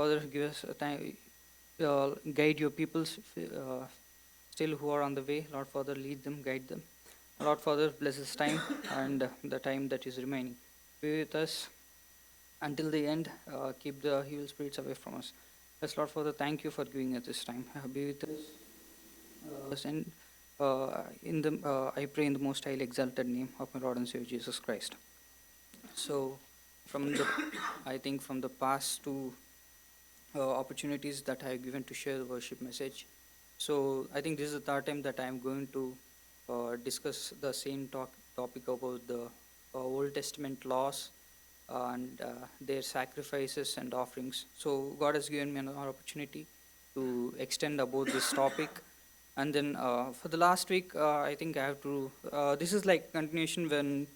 Father, give us a time, guide your peoples still who are on the way. Lord Father, lead them, guide them. Lord Father, bless this time and the time that is remaining. Be with us until the end. Keep the evil spirits away from us. Yes, Lord Father, thank you for giving us this time. Be with us and in the I pray in the most highly exalted name of my Lord and Savior Jesus Christ. So, from the I think from the past two opportunities that I have given to share the worship message. So I think this is the third time that I am going to discuss the same topic about the Old Testament laws and their sacrifices and offerings. So God has given me another opportunity to extend about this topic. And then for the last week, I think I have to. This is like continuation when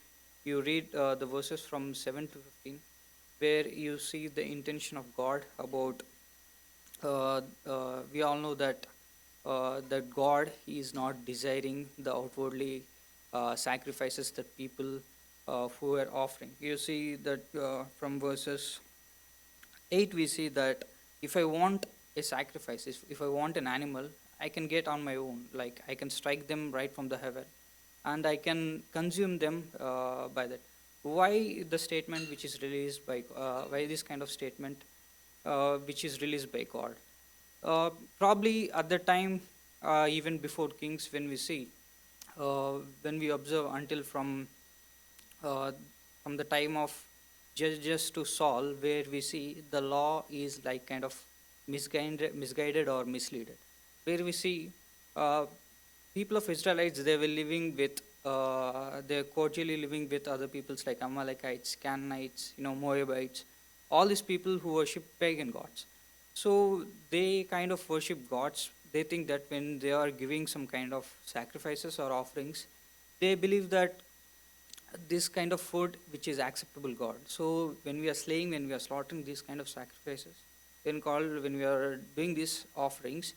you read the verses from 7 to 15, where you see the intention of God about. We all know that God is not desiring the outwardly sacrifices that people who are offering. You see that from verses 8 we see that if I want a sacrifice, if I want an animal, I can get on my own. Like I can strike them right from the heaven, and I can consume them by that. Why the statement which is released by why this kind of statement which is released by God? Probably at the time, even before kings, when we see, when we observe until uh, from the time of judges to Saul, where we see the law is like kind of misguided or misleaded, where we see uh, people of Israelites, they were living with they're cordially living with other peoples like Amalekites, Canaanites, Moabites, all these people who worship pagan gods. So they kind of worship gods. They think that when they are giving some kind of sacrifices or offerings, they believe that this kind of food which is acceptable God. So when we are slaying, when we are slaughtering these kind of sacrifices, when we are doing these offerings,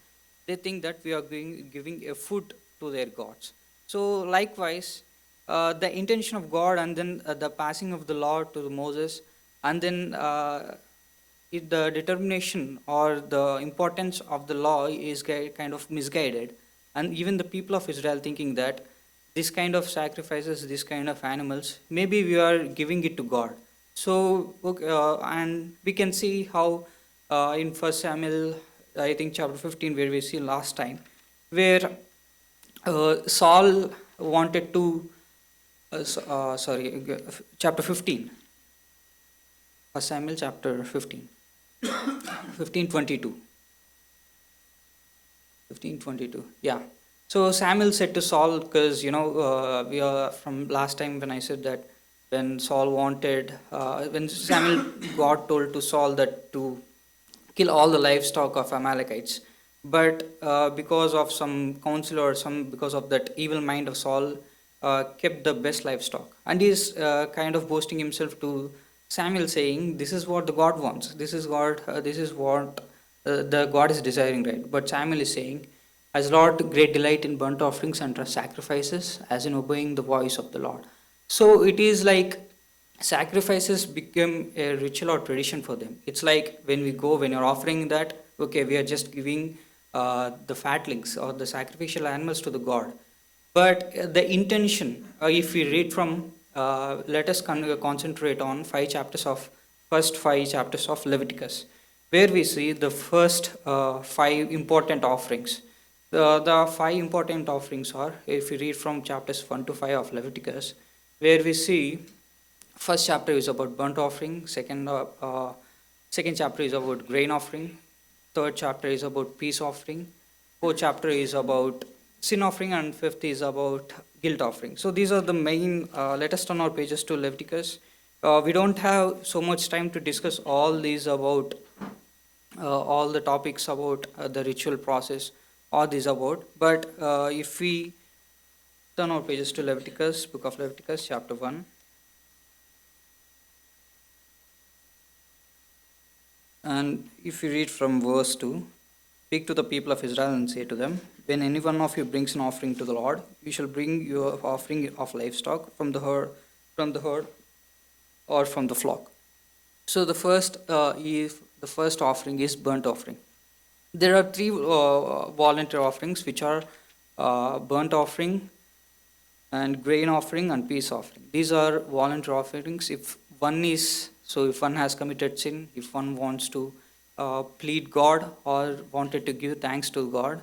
they think that we are giving a food to their gods. So likewise, the intention of God and then the passing of the law to Moses, and then the determination or the importance of the law is kind of misguided, and even the people of Israel thinking that this kind of sacrifices, this kind of animals, maybe we are giving it to God. So okay, and we can see how in First Samuel, I think chapter 15, where we see last time, where Saul wanted to, chapter 15, First Samuel chapter 15, 15:22. 15:22. Yeah. So Samuel said to Saul, because we are from last time when I said that when Saul wanted, when Samuel got told to Saul that to kill all the livestock of Amalekites, but because of some counsel or because of that evil mind of Saul, kept the best livestock, and he's kind of boasting himself to Samuel, saying, "This is what the God wants. This is God. This is what the God is desiring, right?" But Samuel is saying, "Has Lord great delight in burnt offerings and sacrifices, as in obeying the voice of the Lord." So it is like sacrifices become a ritual or tradition for them. It's like when you're offering that, okay, we are just giving the fatlings or the sacrificial animals to the God. But the intention, if we read from, let us concentrate on first 5 chapters of Leviticus, where we see the first 5 important offerings. The 5 important offerings are, if we read from chapters 1 to 5 of Leviticus, where we see first chapter is about burnt offering, second chapter is about grain offering, third chapter is about peace offering, fourth chapter is about sin offering, and fifth is about guilt offering. So these are the main. Let us turn our pages to Leviticus. We don't have so much time to discuss all these about all the topics about the ritual process, all these about. But if we turn our pages to Leviticus, book of Leviticus, chapter 1. And if you read from verse 2, speak to the people of Israel and say to them, when any one of you brings an offering to the Lord, you shall bring your offering of livestock from the herd or from the flock. So the first is The first offering is burnt offering. There are three volunteer offerings, which are burnt offering, and grain offering and peace offering. These are volunteer offerings. If one has committed sin, if one wants to plead God or wanted to give thanks to God,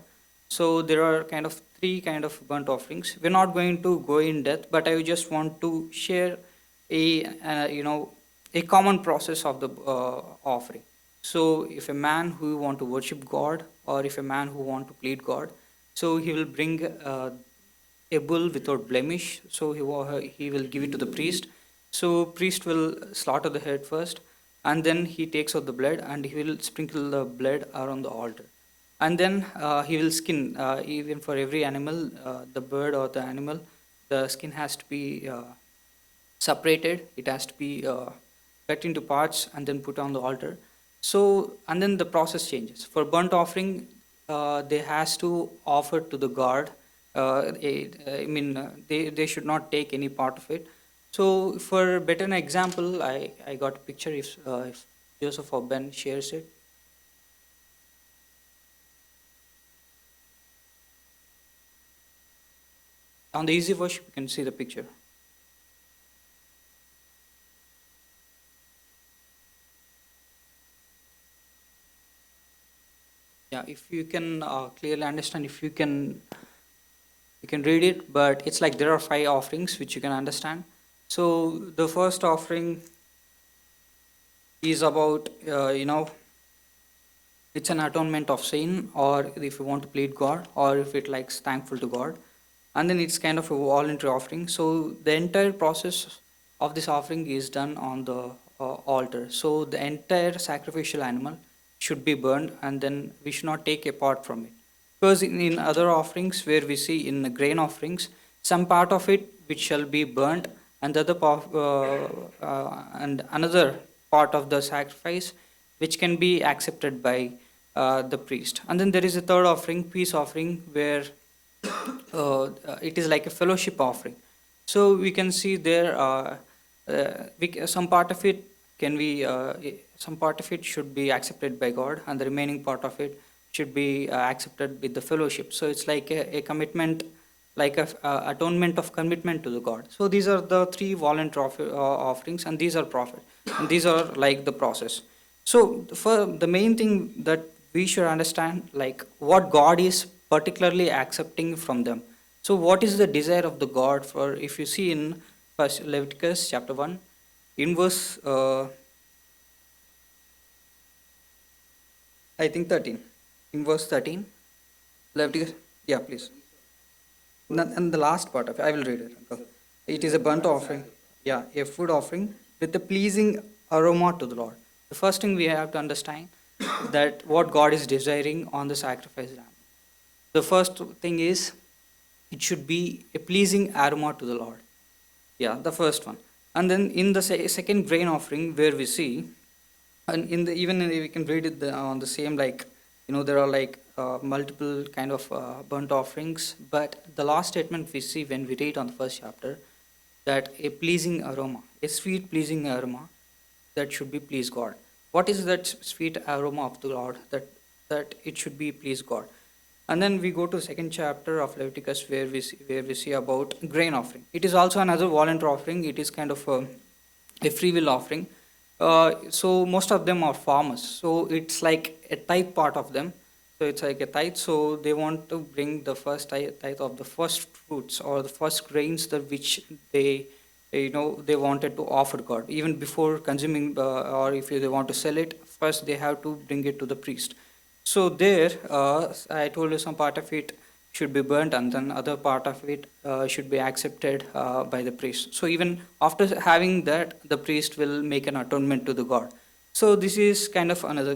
so there are kind of three kind of burnt offerings. We're not going to go in depth, but I just want to share a common process of the offering. So if a man who want to worship God, or if a man who want to plead God, so he will bring a bull without blemish. So he will give it to the priest. So priest will slaughter the head first, and then he takes out the blood and he will sprinkle the blood around the altar. And then he will skin, even for every animal, the bird or the animal, the skin has to be separated. It has to be cut into parts and then put on the altar. So, and then the process changes. For burnt offering, they has to offer to the god. They should not take any part of it. So for better an example, I got a picture. If Joseph or Ben shares it. On the easy worship, you can see the picture. Yeah, if you can clearly understand, if you can read it, but it's like there are five offerings which you can understand. So the first offering is about it's an atonement of sin, or if you want to plead God, or if it likes thankful to God. And then it's kind of a voluntary offering. So the entire process of this offering is done on the altar. So the entire sacrificial animal should be burned, and then we should not take a part from it. Because in other offerings, where we see in the grain offerings, some part of it which shall be burnt, and the other part, and another part of the sacrifice which can be accepted by the priest. And then there is a third offering, peace offering, where it is like a fellowship offering. So we can see there, some part of it some part of it should be accepted by God, and the remaining part of it should be accepted with the fellowship. So it's like a commitment, like a atonement of commitment to the God. So these are the three voluntary offerings, and these are profit, and these are like the process. So for the main thing that we should understand, like what God is particularly accepting from them. So what is the desire of the God? For if you see in first Leviticus chapter 1, in verse I think 13, in verse 13, Leviticus, yeah, please. And the last part of it, I will read it. Uncle. It is a burnt offering, yeah, a food offering with a pleasing aroma to the Lord. The first thing we have to understand that what God is desiring on the sacrifice lamb. The first thing is it should be a pleasing aroma to the Lord. Yeah, the first one. And then in the second grain offering, where we see, and we can read it on the same, like there are like multiple kind of burnt offerings, but the last statement we see when we read on the first chapter, that a pleasing aroma, a sweet pleasing aroma that should be please God. What is that sweet aroma of the Lord that it should be please God? And then we go to the second chapter of Leviticus, where we see about grain offering. It is also another voluntary offering. It is kind of a free will offering. So most of them are farmers. So it's like a tithe part of them. So it's like a tithe. So they want to bring the first tithe of the first fruits or the first grains that which they wanted to offer God. Even before consuming, or if they want to sell it, first they have to bring it to the priest. So there, I told you some part of it should be burnt, and then other part of it should be accepted by the priest. So even after having that, the priest will make an atonement to the God. So this is kind of another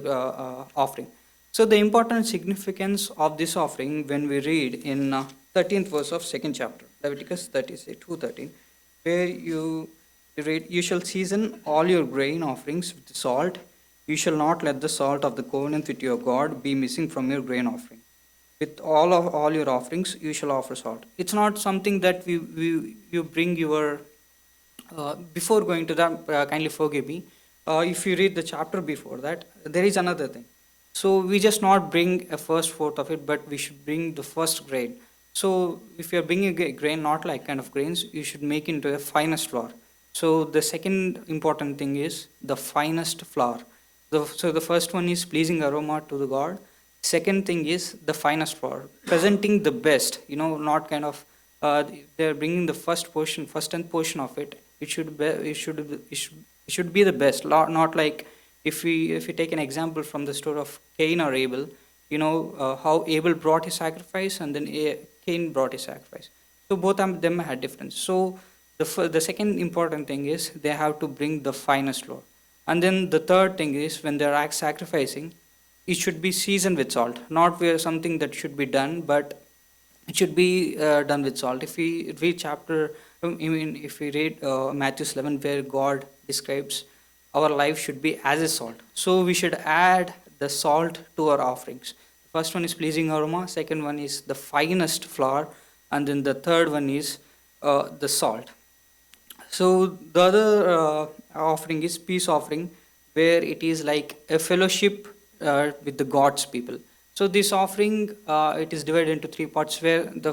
offering. So the important significance of this offering, when we read in 13th verse of second chapter, Leviticus 2:13, where you read, "You shall season all your grain offerings with salt. You shall not let the salt of the covenant with your God be missing from your grain offering. With all your offerings, you shall offer salt." It's not something that you bring your before going to that. Kindly forgive me. if you read the chapter before that, there is another thing. So we just not bring a first fourth of it, but we should bring the first grain. So if you're bringing a grain, not like kind of grains, you should make into a finest flour. So the second important thing is the finest flour. So the first one is pleasing aroma to the God. Second thing is the finest flour, presenting the best. Not kind of they're bringing the first portion, first and portion of it. It should be the best. Not like if we take an example from the story of Cain or Abel, how Abel brought his sacrifice and then Cain brought his sacrifice. So both of them had difference. So the second important thing is they have to bring the finest flour. And then the third thing is when they're sacrificing, it should be seasoned with salt, not where something that should be done, but it should be done with salt. If we read if we read Matthew 11, where God describes our life should be as a salt. So we should add the salt to our offerings. First one is pleasing aroma, second one is the finest flour, and then the third one is the salt. So the other offering is peace offering, where it is like a fellowship with the God's people. So this offering, it is divided into three parts, where the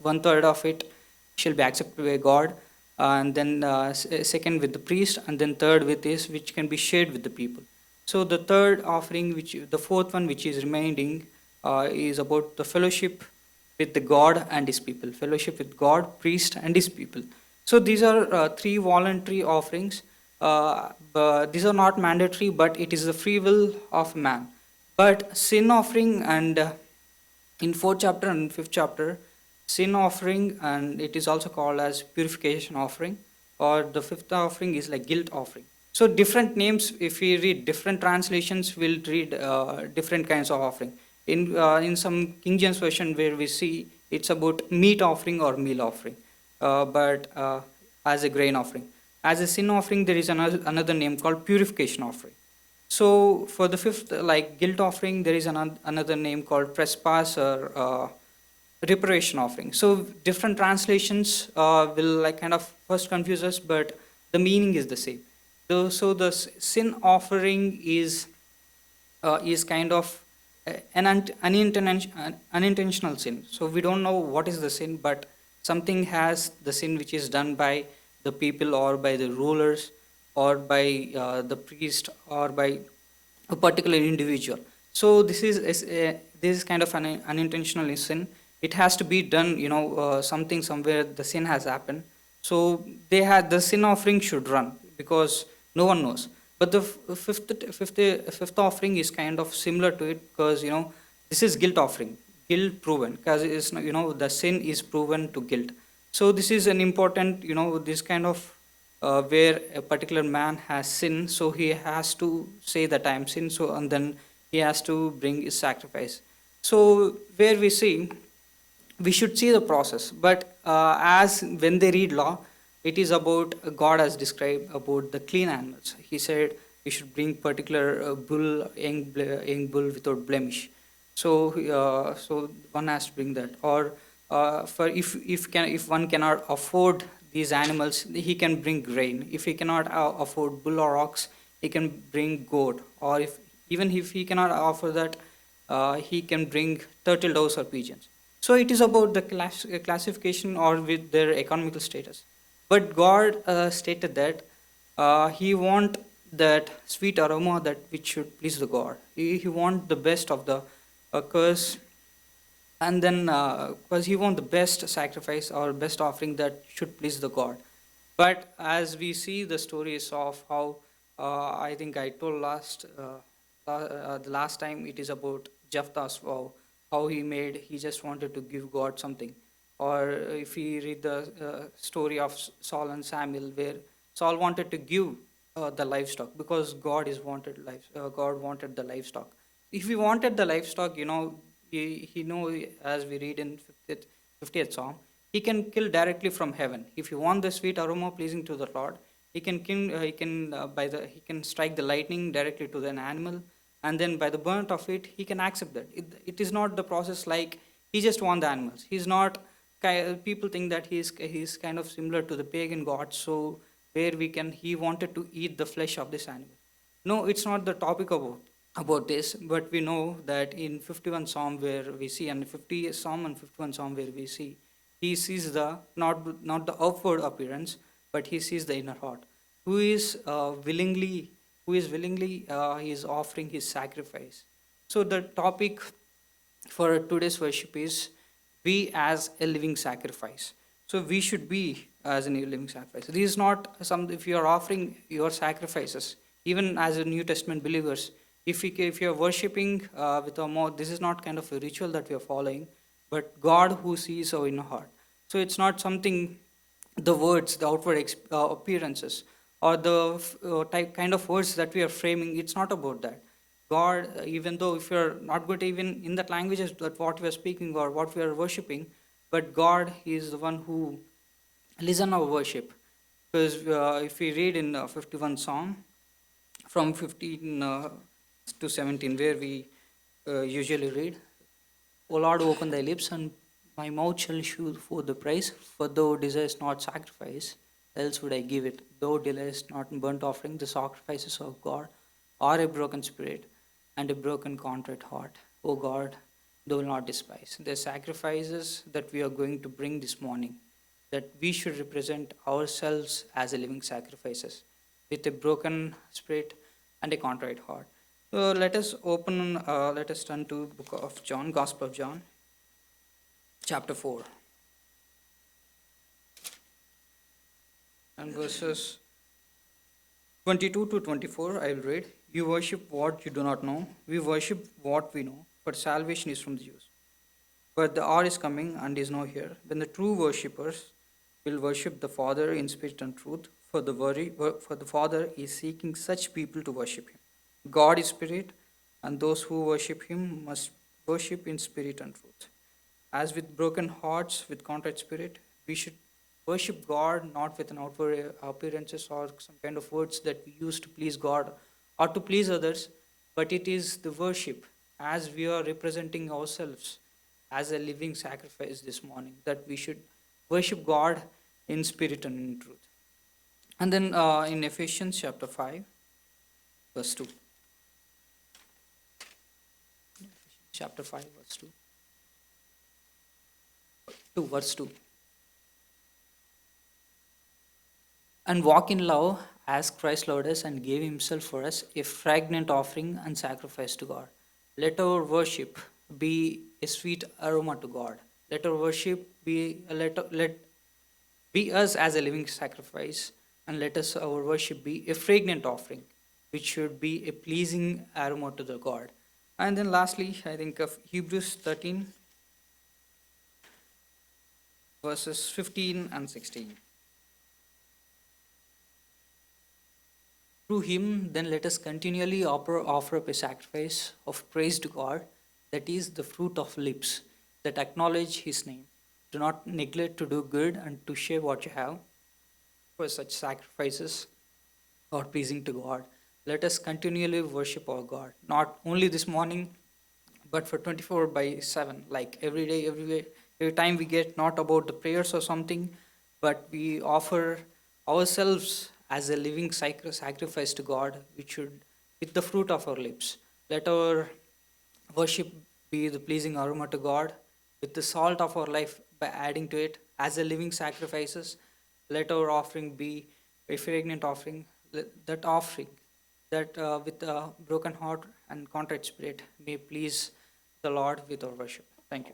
one third of it shall be accepted by God, and then second with the priest, and then third with this which can be shared with the people. So the third offering, the fourth one which is remaining, is about the fellowship with the God and His people, fellowship with God, priest, and His people. So these are three voluntary offerings. But these are not mandatory, but it is the free will of man. But sin offering and in fourth chapter and fifth chapter, sin offering, and it is also called as purification offering, or the fifth offering is like guilt offering. So different names, if we read different translations, we'll read different kinds of offering. In some King James version, where we see it's about meat offering or meal offering, but as a grain offering. As a sin offering, there is another name called purification offering. So for the fifth, like guilt offering, there is another name called trespass or reparation offering. So different translations will like kind of first confuse us, but the meaning is the same. So the sin offering is kind of unintentional sin. So we don't know what is the sin, but something has the sin which is done by the people or by the rulers or by the priest or by a particular individual. So this is kind of an unintentional sin. It has to be done, something somewhere the sin has happened. So the sin offering should run because no one knows. But the fifth offering is kind of similar to it because this is guilt offering, guilt proven, because it's the sin is proven to guilt. So this is an important this kind of where a particular man has sinned, so he has to say that I am sin. So and then he has to bring his sacrifice. So where we should see the process, but as when they read law, it is about God has described about the clean animals. He said you should bring particular young bull without blemish. So one has to bring that. Or for if one cannot afford these animals, he can bring grain. If he cannot afford bull or ox, he can bring goat. Or if he cannot offer that, he can bring turtle doves or pigeons. So it is about the classification or with their economical status. But God stated that He want that sweet aroma that which should please the God. He want the best of the curse, and then because He want the best sacrifice or best offering that should please the God. But as we see the stories of how I think I told the last time, it is about Jephthah's vow, how he just wanted to give God something. Or if we read the story of Saul and Samuel, where Saul wanted to give the livestock because God wanted the livestock. If he wanted the livestock, he know, as we read in 50th Psalm, he can kill directly from heaven. If you want the sweet aroma pleasing to the Lord, he can kill, he can strike the lightning directly to an animal, and then by the burnt of it, he can accept that. It is not the process like he just want the animals. He's not. People think that he's kind of similar to the pagan gods. So where he wanted to eat the flesh of this animal. No, it's not the topic about this, but we know that in 51 Psalm where we see, and 50 Psalm and 51 Psalm where we see, he sees the not the outward appearance, but he sees the inner heart. Who is willingly, he is offering his sacrifice. So the topic for today's worship is we as a living sacrifice. So we should be as a living sacrifice. This is not some, if you are offering your sacrifices, even as a New Testament believers, if you are worshiping with our mouth, this is not kind of a ritual that we are following, but God who sees our inner heart. So it's not something, the words, the outward appearances, or the type kind of words that we are framing. It's not about that. God, even though if you're not good even in that languages that what we are speaking or what we are worshiping, but God is the one who listen our worship. Because if we read in 51 Psalm from 15 to 17, where we usually read, O Lord, open thy lips, and my mouth shall shew forth the praise. For thou desirest not sacrifice, else would I give it. Thou desirest not burnt offering, the sacrifices of God, or a broken spirit, and a broken contrite heart. O God, thou will not despise. The sacrifices that we are going to bring this morning, that we should represent ourselves as a living sacrifices, with a broken spirit and a contrite heart. So let us turn to book of John, Gospel of John, chapter 4, and verses 22 to 24, I will read. You worship what you do not know. We worship what we know, for salvation is from the Jews. But the hour is coming and is now here, when the true worshippers will worship the Father in spirit and truth, for the Father is seeking such people to worship him. God is spirit, and those who worship him must worship in spirit and truth. As with broken hearts, with contrite spirit, we should worship God not with an outward appearances or some kind of words that we use to please God or to please others, but it is the worship as we are representing ourselves as a living sacrifice this morning, that we should worship God in spirit and in truth. And then in Ephesians chapter 5, verse 2. Chapter 5, verse 2. 2, verse 2. And walk in love as Christ loved us and gave himself for us, a fragrant offering and sacrifice to God. Let our worship be a sweet aroma to God. Let our worship be let be us as a living sacrifice, and let us our worship be a fragrant offering, which should be a pleasing aroma to the God. And then lastly, I think of Hebrews 13, verses 15 and 16. Through him, then let us continually offer up a sacrifice of praise to God, that is the fruit of lips that acknowledge his name. Do not neglect to do good and to share what you have, for such sacrifices are pleasing to God. Let us continually worship our God, not only this morning, but for 24 by 7, like every day, every time we get, not about the prayers or something, but we offer ourselves as a living sacrifice to God, which should, with the fruit of our lips. Let our worship be the pleasing aroma to God, with the salt of our life by adding to it as a living sacrifices. Let our offering be a fragrant offering, that offering that with a broken heart and contrite spirit may please the Lord with our worship. Thank you.